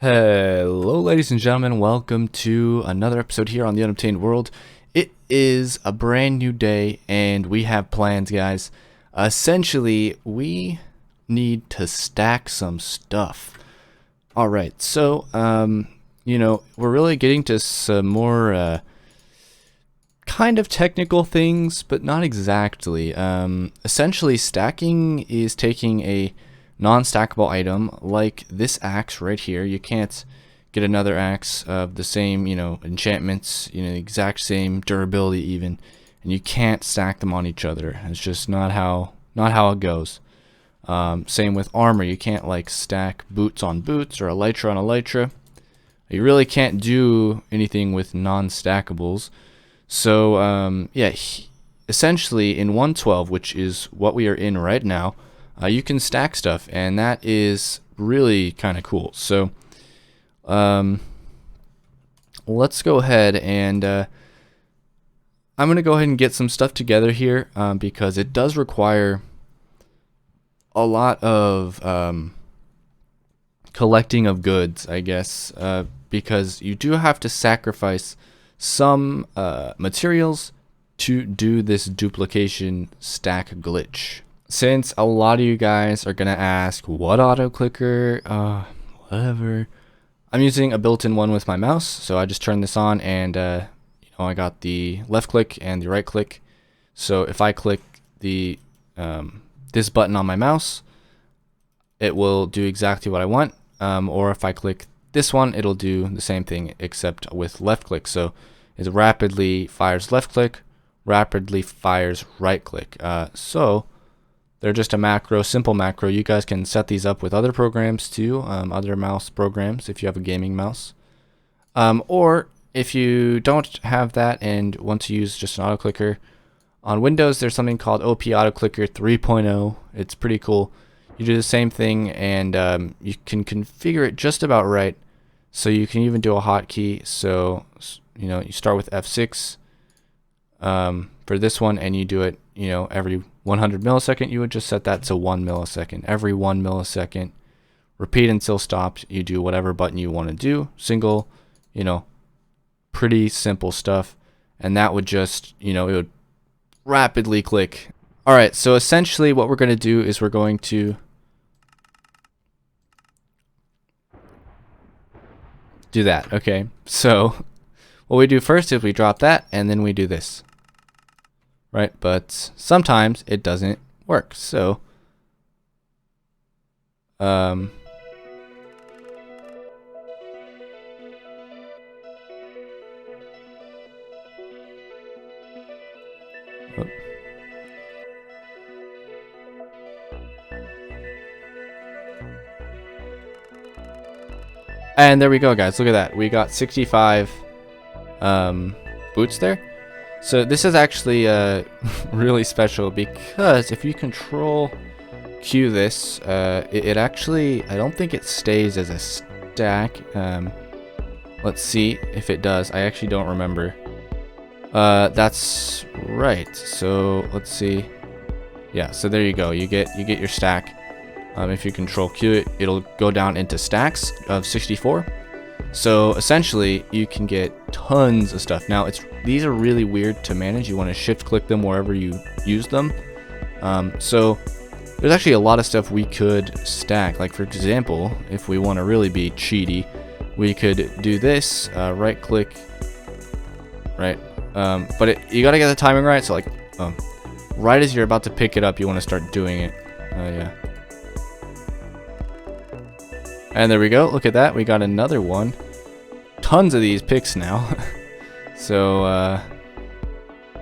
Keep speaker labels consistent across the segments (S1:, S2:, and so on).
S1: Hello ladies and gentlemen, welcome to another episode here on the Unobtained world. It is a brand new day and we have plans, guys. Essentially, we need to stack some stuff. Alright, so, we're really getting to some more kind of technical things, but not exactly. Essentially, stacking is taking a non-stackable item like this axe right here. You can't get another axe of the same, enchantments, the exact same durability even, and you can't stack them on each other. It's just not how it goes. Same with armor. You can't like stack boots on boots or elytra on elytra. You really can't do anything with non-stackables. So essentially in 112, which is what we are in right now, you can stack stuff, and that is really kind of cool. So let's go ahead and I'm going to go ahead and get some stuff together here because it does require a lot of collecting of goods, I guess, because you do have to sacrifice some materials to do this duplication stack glitch. Since a lot of you guys are gonna ask what auto clicker, whatever, I'm using a built-in one with my mouse, so I just turn this on and I got the left click and the right click. So if I click the this button on my mouse, it will do exactly what I want, or if I click this one, it'll do the same thing except with left click. So it rapidly fires left click, rapidly fires right click. So they're just a macro, simple macro. You guys can set these up with other programs too, other mouse programs if you have a gaming mouse. Or if you don't have that and want to use just an auto clicker, on Windows there's something called OP Auto Clicker 3.0. It's pretty cool. You do the same thing and you can configure it just about right. So you can even do a hotkey. So you start with F6 for this one, and you do it every 100 millisecond. You would just set that to 1 millisecond. Every 1 millisecond, repeat until stopped. You do whatever button you want to do. Single, pretty simple stuff. And that would just, it would rapidly click. All right, so essentially what we're going to do is we're going to do that. Okay, so what we do first is we drop that and then we do this. Right, but sometimes it doesn't work. So and there we go, guys. Look at that. We got 65 boots there. So this is actually really special because if you control Q this, it actually, I don't think it stays as a stack. Let's see if it does. I actually don't remember. That's right. So let's see. Yeah, so there you go. You get your stack. If you control Q it, it'll go down into stacks of 64. So essentially you can get tons of stuff. Now these are really weird to manage. You want to shift click them wherever you use them. So there's actually a lot of stuff we could stack. Like for example, if we want to really be cheaty, we could do this, right click, right? But you gotta get the timing right. So like right as you're about to pick it up, you want to start doing it. Yeah. And there we go. Look at that. We got another one. Tons of these picks now. So,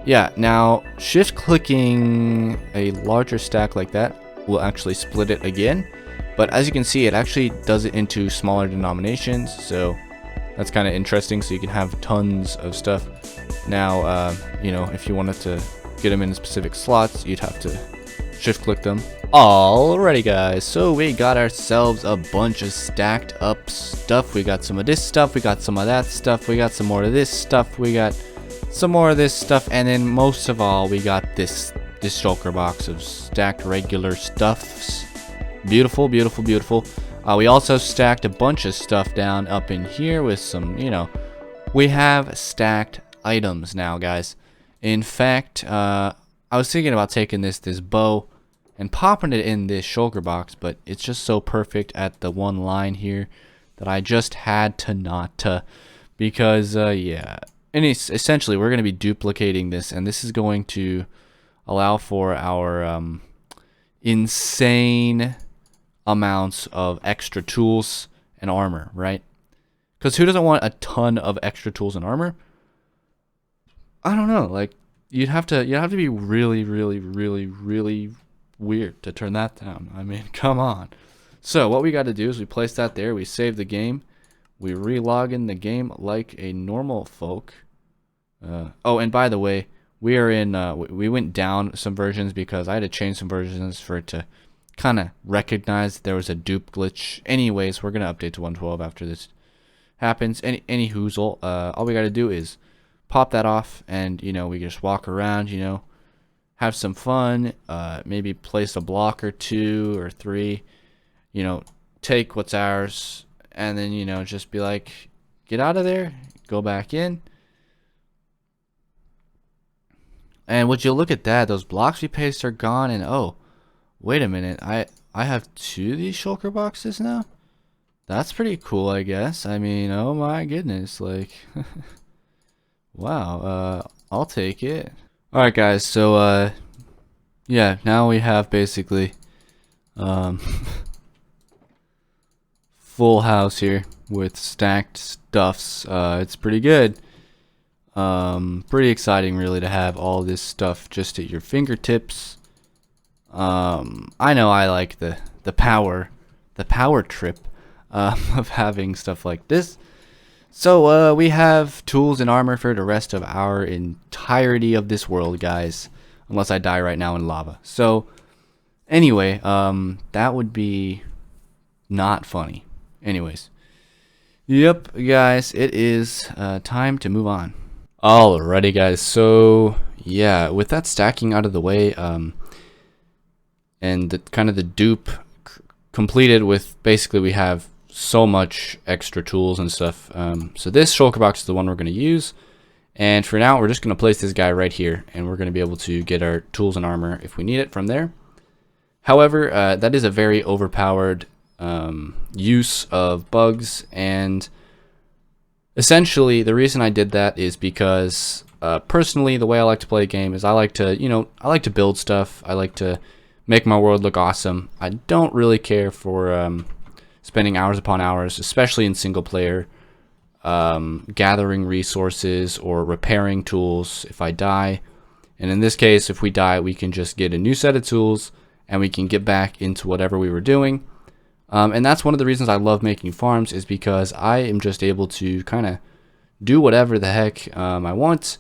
S1: yeah. Now, shift clicking a larger stack like that will actually split it again. But as you can see, it actually does it into smaller denominations. So that's kind of interesting. So you can have tons of stuff. Now, if you wanted to get them in specific slots, you'd have to shift click them. Alrighty guys, so we got ourselves a bunch of stacked up stuff. We got some of this stuff, we got some of that stuff, we got some more of this stuff, we got some more of this stuff, and then most of all we got this shulker box of stacked regular stuffs. Beautiful, beautiful, beautiful. We also stacked a bunch of stuff down up in here with some, we have stacked items now, guys. In fact, I was thinking about taking this bow and popping it in this shulker box, but it's just so perfect at the one line here that I just had to not, because, yeah. And essentially, we're going to be duplicating this, and this is going to allow for our insane amounts of extra tools and armor, right? Because who doesn't want a ton of extra tools and armor? I don't know. Like, you'd have to be really, really, really, really weird to turn that down. I mean, come on. So what we got to do is we place that there. We save the game. We relog in the game like a normal folk. Oh, and by the way, we are in. We went down some versions because I had to change some versions for it to kind of recognize there was a dupe glitch. Anyways, we're gonna update to 112 after this happens. Any hoozle. All we got to do is pop that off, and we just walk around. Have some fun. Maybe place a block or 2 or 3. Take what's ours, and then just be like, get out of there, go back in. And would you look at that, those blocks we placed are gone, and oh, wait a minute, I have 2 of these shulker boxes now? That's pretty cool, I guess. I mean, oh my goodness, like, wow, I'll take it. Alright guys, so, yeah, now we have basically, full house here with stacked stuffs. It's pretty good. Pretty exciting really to have all this stuff just at your fingertips. I know I like the power trip of having stuff like this. So we have tools and armor for the rest of our entirety of this world, guys, unless I die right now in lava. So anyway, that would be not funny. Anyways, yep, guys, it is time to move on. Alrighty, guys, so yeah, with that stacking out of the way, and the dupe completed with, basically we have so much extra tools and stuff. So this shulker box is the one we're going to use, and for now we're just going to place this guy right here, and we're going to be able to get our tools and armor if we need it from there. However, that is a very overpowered use of bugs, and essentially the reason I did that is because personally the way I like to play a game is I like to build stuff. I like to make my world look awesome. I don't really care for spending hours upon hours, especially in single player, gathering resources or repairing tools if I die. And in this case, if we die, we can just get a new set of tools and we can get back into whatever we were doing. And that's one of the reasons I love making farms, is because I am just able to kind of do whatever the heck I want.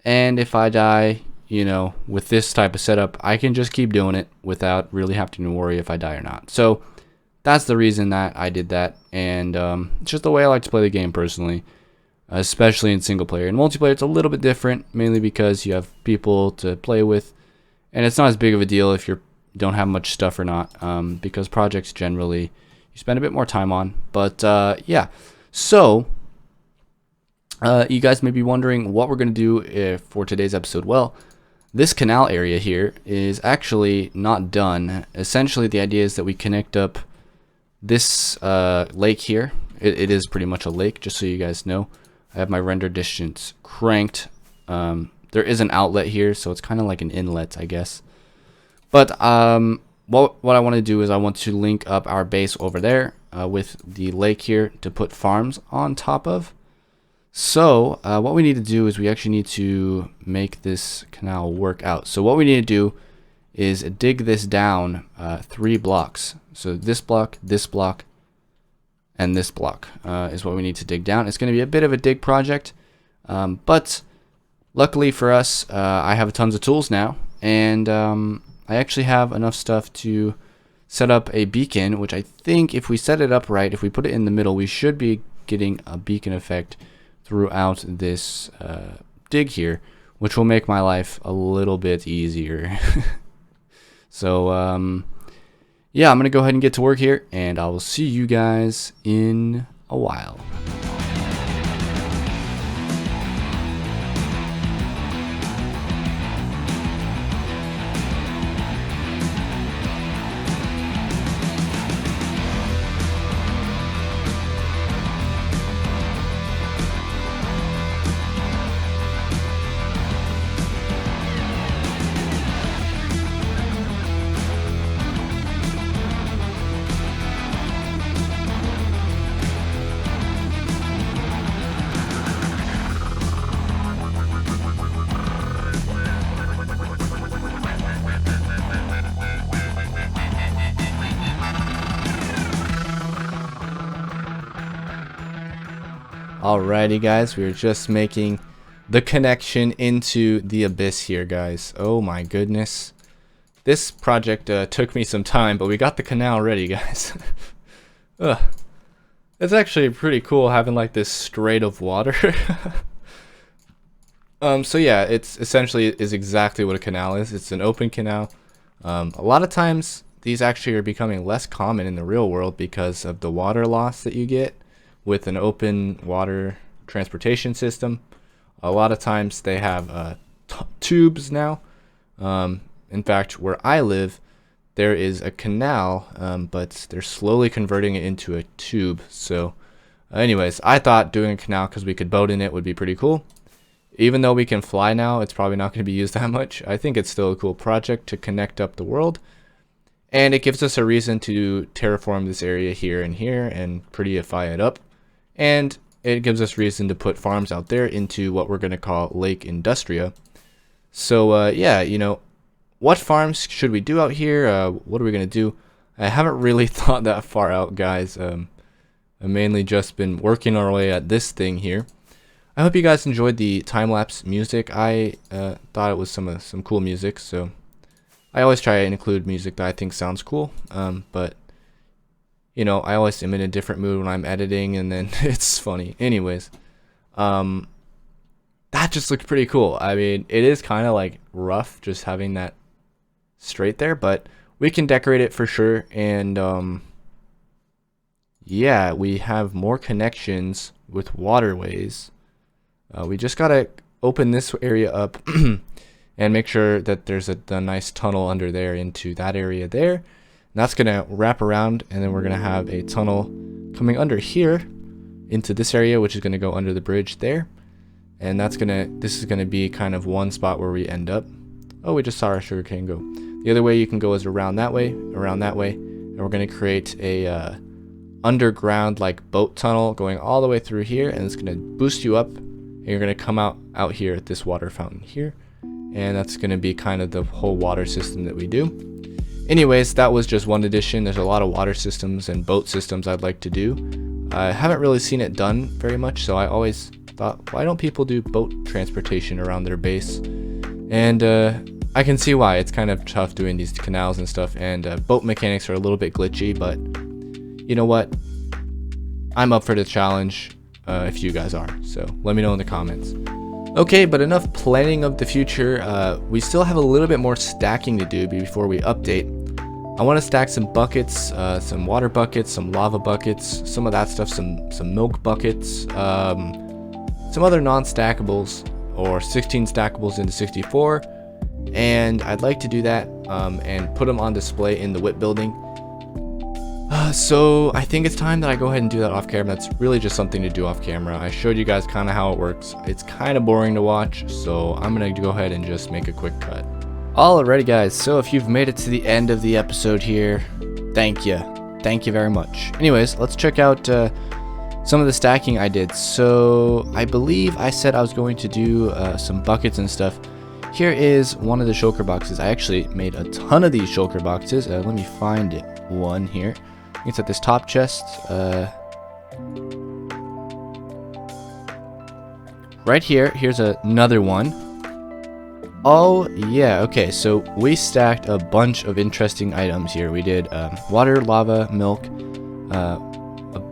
S1: And if I die, with this type of setup, I can just keep doing it without really having to worry if I die or not. So that's the reason that I did that. And it's just the way I like to play the game personally, especially in single player. In multiplayer, it's a little bit different, mainly because you have people to play with. And it's not as big of a deal if you don't have much stuff or not, because projects generally you spend a bit more time on. But yeah, so you guys may be wondering what we're going to do for today's episode. Well, this canal area here is actually not done. Essentially, the idea is that we connect up this lake here. It is pretty much a lake, just so you guys know. I have my render distance cranked. There is an outlet here, so it's kind of like an inlet, I guess. But what I want to do is I want to link up our base over there with the lake here to put farms on top of. So what we need to do is we actually need to make this canal work out. So what we need to do is dig this down 3 blocks. So this block, and this block is what we need to dig down. It's going to be a bit of a dig project, but luckily for us, I have tons of tools now, and I actually have enough stuff to set up a beacon, which I think if we set it up right, if we put it in the middle, we should be getting a beacon effect throughout this dig here, which will make my life a little bit easier. So yeah, I'm going to go ahead and get to work here, and I will see you guys in a while. Alrighty guys, we were just making the connection into the abyss here, guys. Oh my goodness. This project took me some time, but we got the canal ready, guys. Ugh. It's actually pretty cool having like this strait of water. So yeah, it's essentially is exactly what a canal is. It's an open canal. A lot of times these actually are becoming less common in the real world because of the water loss that you get with an open water transportation system. A lot of times they have tubes now. In fact, where I live, there is a canal, but they're slowly converting it into a tube. So anyways, I thought doing a canal because we could boat in it would be pretty cool. Even though we can fly now, it's probably not going to be used that much. I think it's still a cool project to connect up the world. And it gives us a reason to terraform this area here and prettyify it up. And it gives us reason to put farms out there into what we're going to call Lake Industria. So yeah, you know, what farms should we do out here? What are we going to do? I haven't really thought that far out, guys. I've mainly just been working our way at this thing here. I hope you guys enjoyed the time-lapse music. I thought it was some cool music, so I always try and include music that I think sounds cool. But you know, I always am in a different mood when I'm editing, and then it's funny. Anyways, that just looked pretty cool. I mean, it is kind of like rough just having that straight there, but we can decorate it for sure. And yeah, we have more connections with waterways. We just gotta open this area up and make sure that there's a nice tunnel under there into that area there. And that's gonna wrap around, and then we're gonna have a tunnel coming under here into this area, which is gonna go under the bridge there. And this is gonna be kind of one spot where we end up. Oh, we just saw our sugarcane go. The other way you can go is around that way, and we're gonna create a underground like boat tunnel going all the way through here, and it's gonna boost you up, and you're gonna come out here at this water fountain here, and that's gonna be kind of the whole water system that we do. Anyways, that was just one addition. There's a lot of water systems and boat systems I'd like to do. I haven't really seen it done very much, so I always thought, why don't people do boat transportation around their base? And I can see why. It's kind of tough doing these canals and stuff, and boat mechanics are a little bit glitchy, but you know what? I'm up for the challenge if you guys are, so let me know in the comments. Okay, but enough planning of the future. We still have a little bit more stacking to do before we update. I want to stack some buckets, some water buckets, some lava buckets, some of that stuff, some milk buckets, some other non-stackables or 16 stackables into 64, and I'd like to do that and put them on display in the whip building. So I think it's time that I go ahead and do that off camera. That's really just something to do off camera. I showed you guys kind of how it works. It's kind of boring to watch, so I'm gonna go ahead and just make a quick cut. Alrighty guys, so if you've made it to the end of the episode here, thank you very much. Anyways, let's check out some of the stacking I did. So I believe I said I was going to do some buckets and stuff. Here is one of the shulker boxes. I actually made a ton of these shulker boxes. Let me find it. One here. It's at this top chest. Right here. Here's another one. Oh yeah, okay, so we stacked a bunch of interesting items here. We did water, lava, milk, a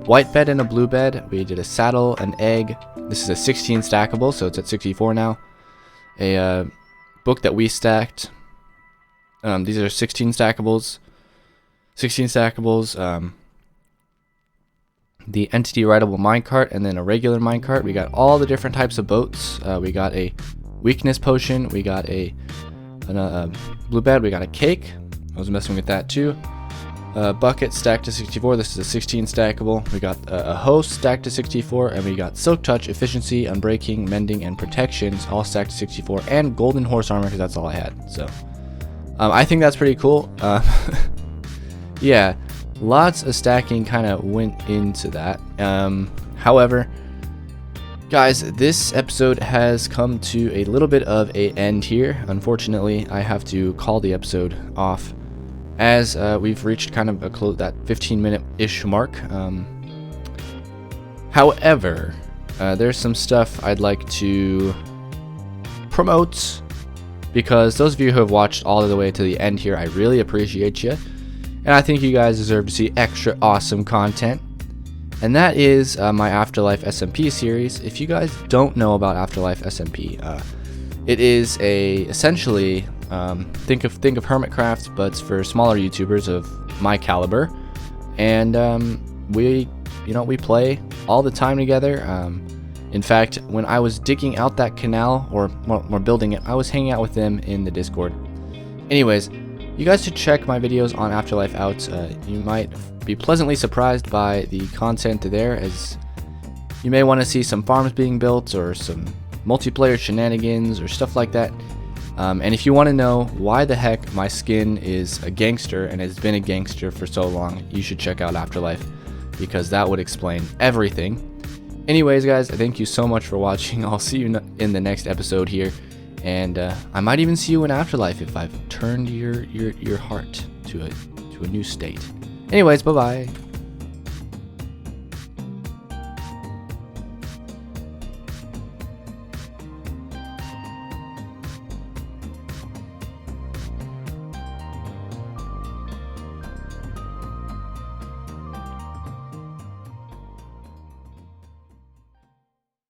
S1: white bed and a blue bed. We did a saddle, an egg. This is a 16 stackable, so it's at 64 now. A book that we stacked. These are 16 stackables. 16 stackables, the entity writable minecart, and then a regular minecart. We got all the different types of boats. We got a weakness potion. We got a blue bed. We got a cake. I was messing with that too. Bucket stacked to 64. This is a 16 stackable. We got a host stacked to 64, and we got silk touch, efficiency, unbreaking, mending, and protections all stacked to 64, and golden horse armor because that's all I had. So I think that's pretty cool. Yeah, lots of stacking kind of went into that. However, guys, this episode has come to a little bit of an end here. Unfortunately, I have to call the episode off as we've reached kind of that 15-minute-ish mark. However, there's some stuff I'd like to promote, because those of you who have watched all the way to the end here, I really appreciate you, and I think you guys deserve to see extra awesome content. And that is my AfterLife SMP series. If you guys don't know about AfterLife SMP, it is essentially think of Hermitcraft, but it's for smaller YouTubers of my caliber, and we play all the time together. In fact, when I was digging out that canal, or building it, I was hanging out with them in the Discord. Anyways, you guys should check my videos on AfterLife out. You might be pleasantly surprised by the content there, as you may want to see some farms being built or some multiplayer shenanigans or stuff like that. And if you want to know why the heck my skin is a gangster and has been a gangster for so long, you should check out AfterLife, because that would explain everything. Anyways, guys, thank you so much for watching. I'll see you in the next episode here, and I might even see you in AfterLife if I've turned your heart to a new state. Anyways, bye bye.